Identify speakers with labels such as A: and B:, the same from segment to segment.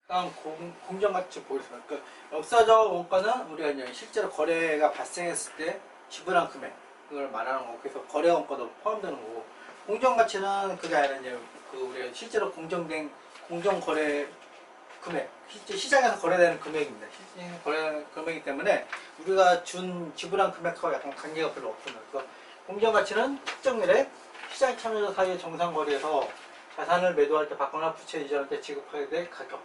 A: 다음 공정가치 보겠습니다. 그 역사적 원가는 우리가 이제 실제로 거래가 발생했을 때 지불한 금액을 말하는 거고, 그래서 거래 원가도 포함되는 거고, 공정가치는 그게 아니라 이제 그 우리가 실제로 공정된 공정거래 금액, 실제 시장에서 거래되는 금액입니다. 실제 거래되는 금액이기 때문에 우리가 지불한 금액하고 약간 관계가 별로 없습니다. 그래서 공정가치는 특정일에 시장 참여자 사이의 정상 거래에서 자산을 매도할 때 받거나 부채 이전할 때 지급하게 될 가격.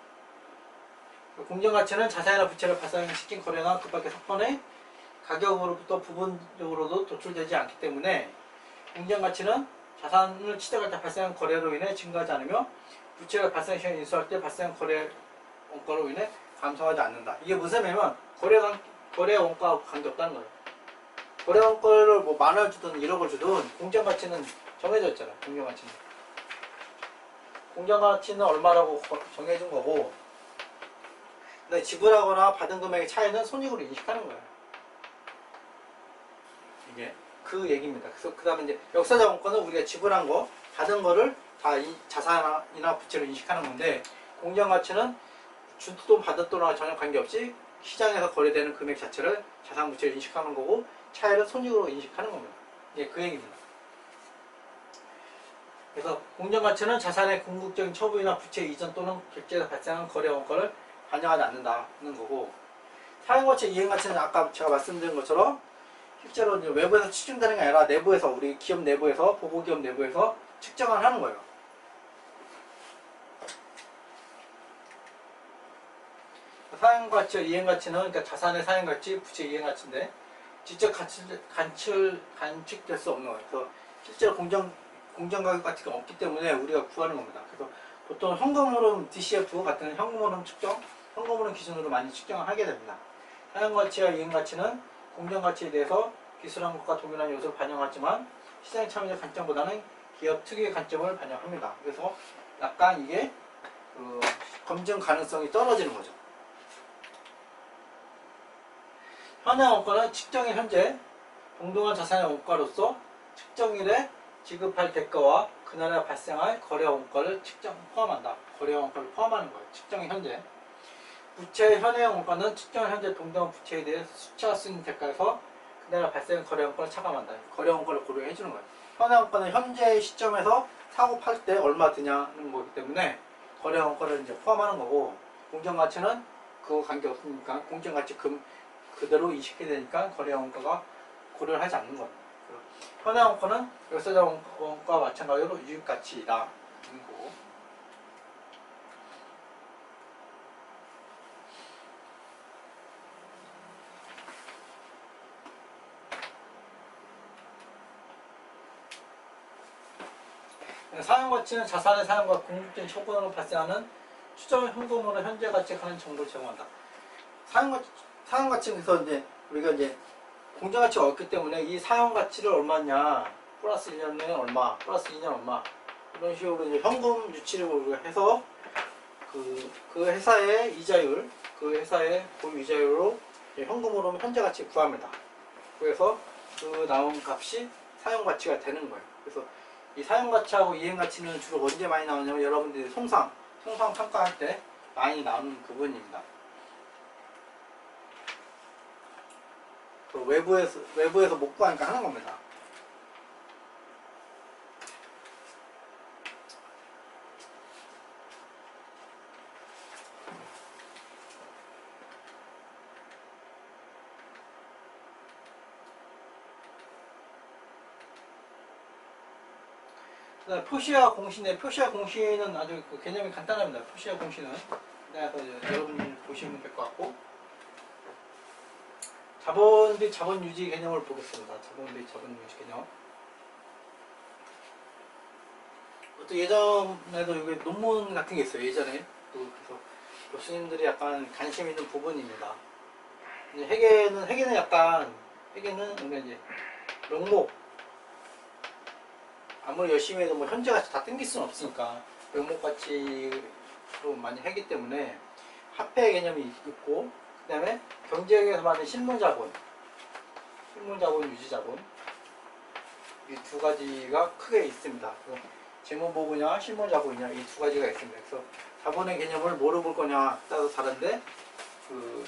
A: 공정가치는 자산이나 부채를 발생시킨 거래나 그 밖의 사건의 가격으로부터 부분적으로도 도출되지 않기 때문에 공정가치는 자산을 취득할 때 발생한 거래로 인해 증가하지 않으며 부채가 발생 시에 인수할 때 발생한 거래 원가로 인해 감소하지 않는다. 이게 무슨 말이냐면 거래 원가하고 관계없다는 거예요. 거래 원가를 뭐 10,000원 주든 1억을 주든 공정가치는 정해져 있잖아요. 공정가치는 얼마라고 정해진 거고, 근데 지불하거나 받은 금액의 차이는 손익으로 인식하는 거예요. 이게 그 얘기입니다. 그래서 그 다음에 이제 역사적 원가는 우리가 지불한 거, 받은 거를 다 이 자산이나 부채로 인식하는 건데, 공정가치는 준 돈 받은 돈과 전혀 관계없이 시장에서 거래되는 금액 자체를 자산 부채로 인식하는 거고, 차이를 손익으로 인식하는 겁니다. 이게 그 얘기입니다. 그래서 공정가치는 자산의 궁극적인 처분이나 부채 이전 또는 결제에서 발생한 거래 원가를 반영하지 않는다는 거고, 사용가치, 이행가치는 아까 제가 말씀드린 것처럼 실제로 이제 외부에서 측정되는 게 아니라 내부에서, 우리 기업 내부에서, 보고기업 내부에서 측정을 하는 거예요. 사용가치, 이행가치는 그러니까 자산의 사용가치, 부채 이행가치인데 직접 관측될 수 없는 거예요. 그래서 실제로 공정가격 가치가 없기 때문에 우리가 구하는 겁니다. 그래서 보통 현금흐름 DCF 같은 현금흐름 측정, 현금흐름 기준으로 많이 측정을 하게 됩니다. 사용가치와 이행가치는 공정가치에 대해서 기술한 것과 동일한 요소를 반영하지만 시장 참여자 관점보다는 기업 특유의 관점을 반영합니다. 그래서 약간 이게 검증 가능성이 떨어지는 거죠. 현행 원가는 측정일 현재 동등한 자산의 원가로서 측정일에 지급할 대가와 그날에 발생할 거래 원가를 포함한다. 거래 원가를 포함하는 거예요. 측정일 현재. 부채의 현행 원가는 측정일 현재 동등한 부채에 대해 수차 쓴 대가에서 그날에 발생한 거래 원가를 차감한다. 거래 원가를 고려해 주는 거예요. 현행 원가는 현재 시점에서 사고 팔 때 얼마 드냐는 거기 때문에 거래 원가를 이제 포함하는 거고, 공정가치는 그거 관계 없으니까 공정가치 그대로 인식이 되니까 거래 원가가 고려를 하지 않는 겁니다. 현행 원가는 역사적 원가와 마찬가지로 유입가치이다. 거고. 사용가치는 자산의 사용과 궁극적인 처분으로 발생하는 추정 현금으로 현재 가치에 관한 정보를 제공한다. 사용가치에서 이제 우리가 이제 공정가치가 없기 때문에 이 사용가치를 얼마냐, 플러스 1년에 얼마, 플러스 2년 얼마, 이런 식으로 이제 현금 유치를 해서 그 회사의 이자율, 그 회사의 보유 이자율로 현금으로 현재 가치 구합니다. 그래서 그 나온 값이 사용가치가 되는 거예요. 그래서 이 사용가치하고 이행가치는 주로 언제 많이 나오냐면 여러분들이 통상 평가할 때 많이 나오는 부분입니다. 외부에서 못 구하니까 하는 겁니다. 표시와 공시인데, 표시와 공시는 아주 개념이 간단합니다. 표시와 공시는 그래서 여러분이 보시면 될 것 같고, 자본 및 자본 유지 개념을 보겠습니다. 자본 및 자본 유지 개념. 또 예전에도 여기 논문 같은 게 있어요. 예전에 그래서 교수님들이 약간 관심 있는 부분입니다. 이제 회계는 약간 우리가 이제 명목, 아무리 열심히 해도 뭐 현재 가치 다 땡길 수는 없으니까 명목 가치로 많이 하기 때문에 화폐 개념이 있고, 그 다음에 경제학에서 말하는 실물자본, 유지자본, 이 두 가지가 크게 있습니다. 재무보고냐 실물자본이냐 이 두 가지가 있습니다. 그래서 자본의 개념을 뭐로 볼 거냐 따라서 다른데 그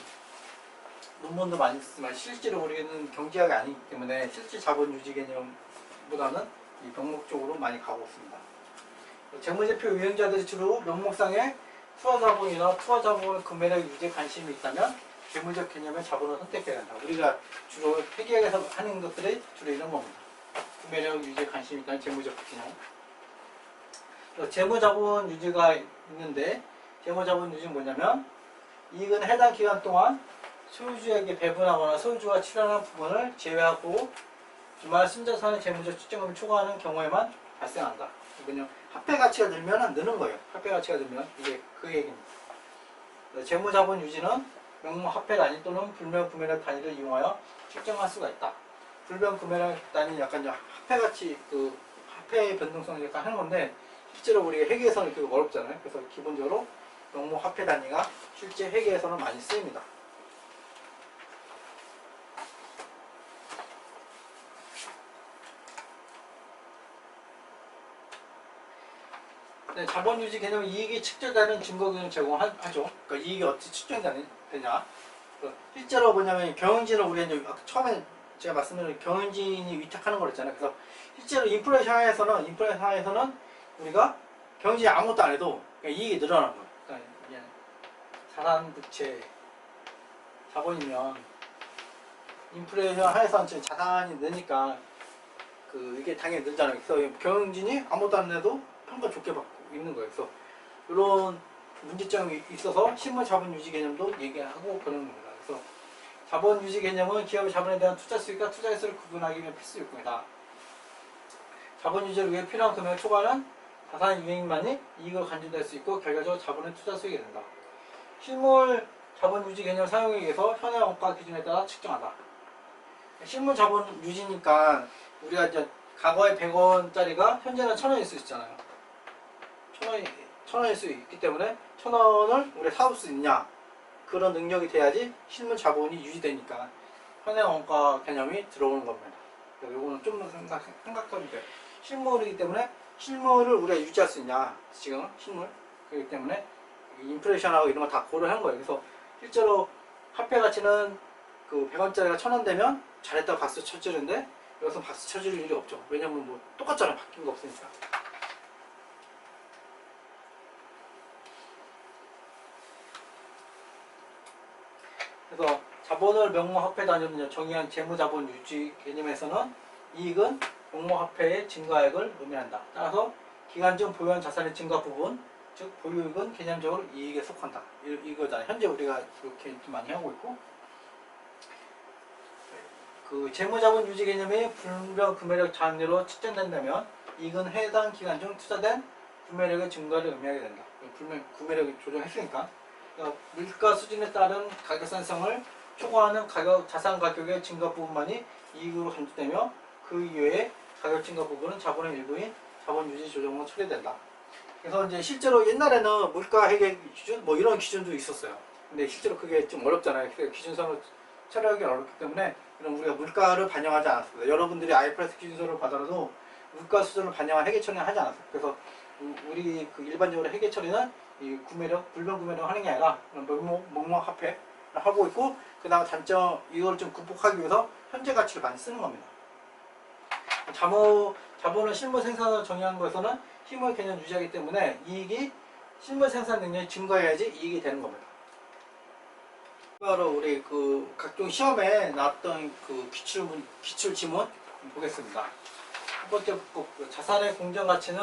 A: 논문도 많이 쓰지만 실제로 우리는 경제학이 아니기 때문에 실제 자본 유지 개념보다는 이 명목 쪽으로 많이 가고 있습니다. 재무제표 유형자들이 주로 명목상의 투하자본이나 투하자본 금매력 유지에 관심이 있다면 재무적 개념의 자본을 선택해야 한다. 우리가 주로 회계에서 하는 것들이 주로 이런 겁니다. 금매력 유지에 관심이 있다면 재무적 개념. 재무자본 유지가 있는데 재무자본 유지는 뭐냐면 이익은 해당 기간 동안 소유주에게 배분하거나 소유주가 출연한 부분을 제외하고 주말 순자산의 재무적 추정금을 초과하는 경우에만 발생한다. 이건요, 화폐 가치가 늘면 느는 거예요. 화폐 가치가 늘면 이게 그 얘기입니다. 재무자본 유지는 명목 화폐 단위 또는 불명 구매력 단위를 이용하여 측정할 수가 있다. 불명 구매력 단위 약간 화폐 가치 그 화폐의 변동성을 약간 하는 건데 실제로 우리가 회계에서는 그게 어렵잖아요. 그래서 기본적으로 명목 화폐 단위가 실제 회계에서는 많이 쓰입니다. 네, 자본유지 개념은 이익이 측정되는 증거균을 제공하죠. 그러니까 이익이 어떻게 측정되냐. 실제로 뭐냐면 경영진을 우리가 이제 처음에 제가 말씀드린 경영진이 위탁하는 걸 했잖아요. 그래서 실제로 인플레이션 하에서는 우리가 경영진이 아무것도 안 해도 이익이 늘어나는 거예요. 그러니까 자산부채 자본이면 인플레이션 하에서는 자산이 느니까 이게 당연히 늘잖아요. 그래서 경영진이 아무것도 안 해도 평가 좋게 받고 있는 거예요. 그래서 이런 문제점이 있어서 실무 자본 유지 개념도 얘기하고 그러는 겁니다. 그래서 자본 유지 개념은 기업의 자본에 대한 투자 수익과 투자 횟수를 구분하기 위한 필수 요건이다. 자본 유지를 위해 필요한 금액을 초과하는 자산 유익만이 이익을 간주될 수 있고 결과적으로 자본의 투자 수익이 된다. 실물 자본 유지 개념 사용에 의해서 현행 원가 기준에 따라 측정하다. 실물 자본 유지니까 우리가 이제 과거에 100원짜리가 현재는 1000원일 수 있잖아요. 1000원일 수 있기 때문에 1000원을 우리가 사올 수 있냐, 그런 능력이 돼야지 실물 자본이 유지되니까 현행 원가 개념이 들어오는 겁니다. 요거는 좀 생각하면 돼요. 실물이기 때문에 실물을 우리가 유지할 수 있냐, 지금 실물 그렇기 때문에 인플레이션하고 이런 거 다 고려한 거예요. 그래서 실제로 화폐 가치는 그 100원짜리가 1000원 되면 잘했다고 박수 쳐주는데 여기서 박수 쳐줄 일이 없죠. 왜냐면 뭐 똑같잖아요. 바뀐 거 없으니까. 그래서 자본을 명목화폐 단위로 정의한 재무자본 유지 개념에서는 이익은 명목화폐의 증가액을 의미한다. 따라서 기간 중 보유한 자산의 증가 부분, 즉 보유액은 개념적으로 이익에 속한다. 이거잖아요. 현재 우리가 이렇게 많이 하고 있고, 그 재무자본 유지 개념이 불명 구매력 장려로 측정된다면 이익은 해당 기간 중 투자된 구매력의 증가를 의미하게 된다. 불명 구매력을 조정했으니까. 그러니까 물가 수준에 따른 가격산성을 초과하는 자산 가격의 증가 부분만이 이익으로 간주되며 그 이외의 가격 증가 부분은 자본의 일부인 자본 유지 조정으로 처리된다. 그래서 이제 실제로 옛날에는 물가 회계 기준 뭐 이런 기준도 있었어요. 근데 실제로 그게 좀 어렵잖아요. 기준서를 처리하기 어렵기 때문에 그럼 우리가 물가를 반영하지 않았습니다. 여러분들이 IFRS 기준서를 받아도 물가 수준을 반영한 회계 처리는 하지 않았어요. 그래서 우리 그 일반적으로 회계 처리는 이 구매력, 불변 구매력 하는 게 아니라 명목 화폐를 하고 있고, 그 다음 단점 이걸 좀 극복하기 위해서 현재 가치를 많이 쓰는 겁니다. 자본을 실물 생산으로 정의하는 것에서는 힘을 개념 유지하기 때문에 이익이 실물 생산 능력이 증가해야지 이익이 되는 겁니다. 바로 우리 그 각종 시험에 나왔던 그 기출 지문 보겠습니다. 첫 번째 자산의 공정 가치는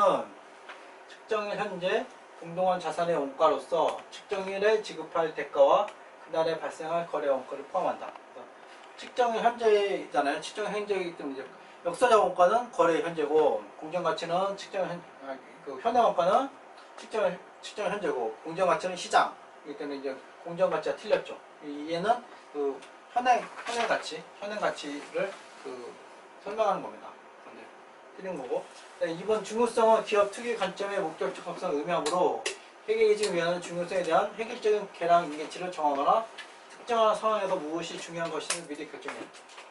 A: 측정일 현재 공동한 자산의 원가로서 측정일에 지급할 대가와 그날에 발생할 거래 원가를 포함한다. 측정일 현재잖아요. 측정일 현재이기 때문에 이제 역사적 원가는 거래 현재고, 공정 가치는 현행 원가는 측정일 현재고, 공정 가치는 시장이기 때문에 이제 공정 가치가 틀렸죠. 얘는 그 현행 가치를 설명하는 겁니다. 틀린 거고. 이번 중요성은 기업 특유 관점의 목적적 합성을 의미하므로 회계 기준을 위한 중요성에 대한 획일적인 계량 인계치를 정하거나 특정한 상황에서 무엇이 중요한 것인지 미리 결정해.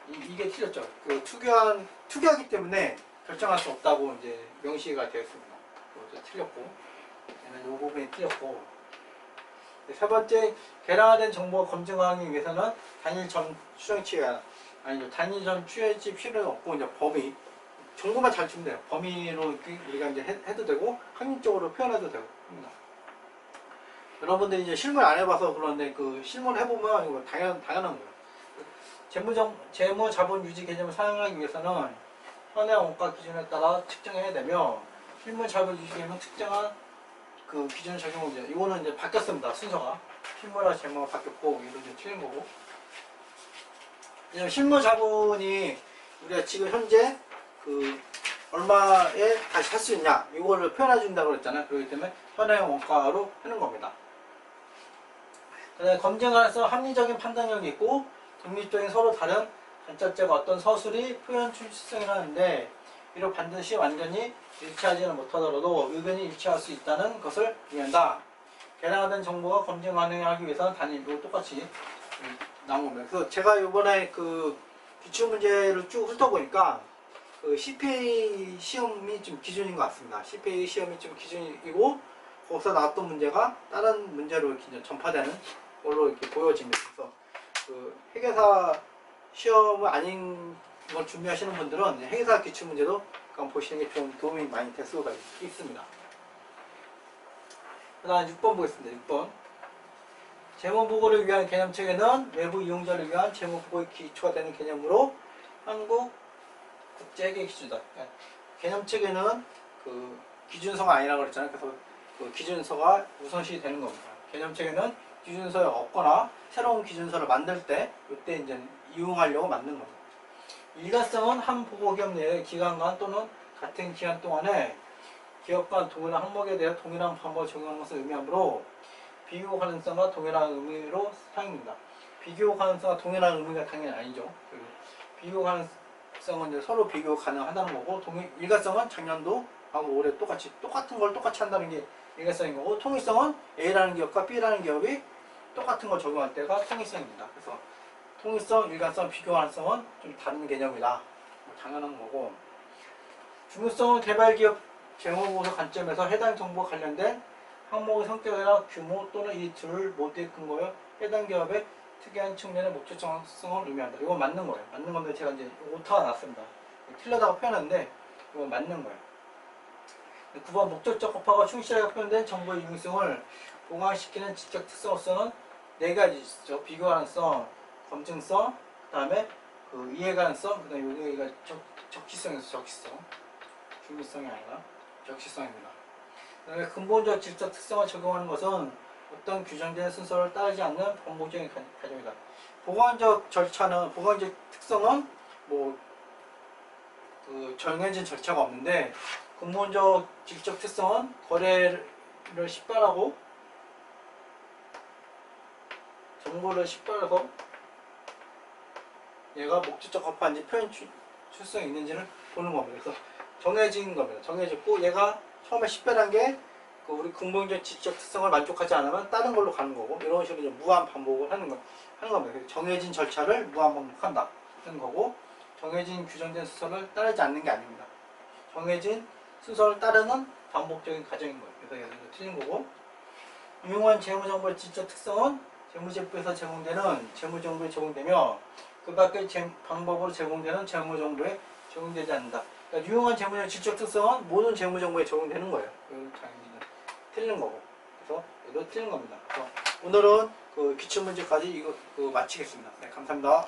A: 이게 틀렸죠. 그 특유하기 때문에 결정할 수 없다고 이제 명시가 되었습니다. 그것도 틀렸고. 이 부분이 틀렸고, 세 번째, 개량화된 정보가 검증하기 위해서는 단일 점 추정치가 아니죠. 단일 점 추정치 필요는 없고, 이제 범위, 정보만 잘 주면 돼요. 범위로 우리가 이제 해도 되고, 확률적으로 표현해도 되고 합니다. 여러분들이 이제 실물 안 해봐서 그런데 그 실물 해보면 이거 당연한 거예요. 재무 자본 유지 개념을 사용하기 위해서는 현행 원가 기준에 따라 측정해야 되며, 실물 자본 유지 개념은 특정한 그 기준을 적용하면 돼요. 이거는 이제 바뀌었습니다. 순서가. 실물과 재무가 바뀌었고, 이거 이제 틀린 거고. 실물 자본이 우리가 지금 현재 그 얼마에 다시 할 수 있냐, 이거를 표현해 준다고 그랬잖아요. 그렇기 때문에 현행 원가로 하는 겁니다. 그다음에 검증하면서 합리적인 판단력이 있고 독립적인 서로 다른 관점적 어떤 서술이 표현 출시성이라는데, 이를 반드시 완전히 일치하지는 못하더라도 의견이 일치할 수 있다는 것을 의미한다. 개량화된 정보가 검증 가능하기 위해서는 단일, 이거 똑같이 나온 겁니다. 그래서 제가 이번에 그 기출문제를 쭉 훑어보니까 그 CPA 시험이 좀 기준인 것 같습니다. CPA 시험이 좀 기준이고, 거기서 나왔던 문제가 다른 문제로 이렇게 전파되는 걸로 이렇게 보여집니다. 그래서 그 회계사 시험은 아닌 걸 준비하시는 분들은 회계사 기출 문제도 한번 보시는 게 좀 도움이 많이 될 수가 있습니다. 그 다음 6번 보겠습니다. 6번. 재무보고를 위한 개념체계는 외부 이용자를 위한 재무보고의 기초가 되는 개념으로 한국 국제회계 기준이다. 개념체계는 그 기준서가 아니라고 그랬잖아요. 그래서 그 기준서가 우선시 되는 겁니다. 개념체계는 기준서에 없거나 새로운 기준서를 만들 때 이때 이제 이용하려고 만든 겁니다. 일관성은 한 보고기업 내의 기간간 또는 같은 기간 동안에 기업 간 동일한 항목에 대해 동일한 방법을 적용하는 것을 의미하므로 비교 가능성과 동일한 의미로 사용됩니다. 비교 가능성과 동일한 의미가 당연히 아니죠. 비교 가능성은 이제 서로 비교 가능하다는 거고, 일관성은 작년도 하고 올해 똑같은 걸 똑같이 한다는 게 일관성인 거고, 통일성은 A라는 기업과 B라는 기업이 똑같은 걸 적용할 때가 통일성입니다. 그래서 통일성, 일관성, 비교 가능성은 좀 다른 개념이다. 당연한 거고, 중요성은 개발기업 재무보고서 관점에서 해당 정보와 관련된 항목의 성격이나 규모 또는 이 둘 모두의 근거여 해당 기업의 특이한 측면의 목적 정확성을 의미한다. 이건 맞는 거예요. 맞는 건데 제가 이제 오타가 났습니다. 틀렸다고 표현했는데 이건 맞는 거예요. 9번 목적적 접하가 충실하게 표현된 정보의 유용성을 보강시키는 지적 특성으로서는 4가지 있죠. 비교 가능성, 검증성, 그 다음에 그 이해 가능성, 그 다음에 여기가 적시성에서 적시성, 중립성이 아니라 적시성입니다. 그다음에 근본적 질적 특성을 적용하는 것은 어떤 규정된 순서를 따르지 않는 반복적인 과정이다. 보관적 특성은 뭐 그 정해진 절차가 없는데, 근본적 질적 특성은 거래를 식별하고 정보를 식별해서 얘가 목적적 hợp한지 표현 출성이 있는지를 보는 겁니다. 그래서 정해진 겁니다. 정해졌고, 얘가 처음에 식별한 게 그 우리 근본적 질적 특성을 만족하지 않으면 다른 걸로 가는 거고, 이런 식으로 이제 무한 반복을 하는 겁니다. 그래서 정해진 절차를 무한 반복한다 하는 거고, 정해진 규정된 순서를 따르지 않는 게 아닙니다. 정해진 순서를 따르는 반복적인 과정인 거예요. 그래서 얘는 틀린 거고, 유용한 재무정보의 질적 특성은 재무제표에서 제공되는 재무정보에 적용되며 그 밖의 방법으로 제공되는 재무정보에 적용되지 않는다. 그러니까 유용한 재무정보의 질적 특성은 모든 재무정보에 적용되는 거예요. 이건 당연히 틀린 거고, 그래서 얘도 틀린 겁니다. 그래서 오늘은 그 기출문제까지 이거 마치겠습니다. 네, 감사합니다.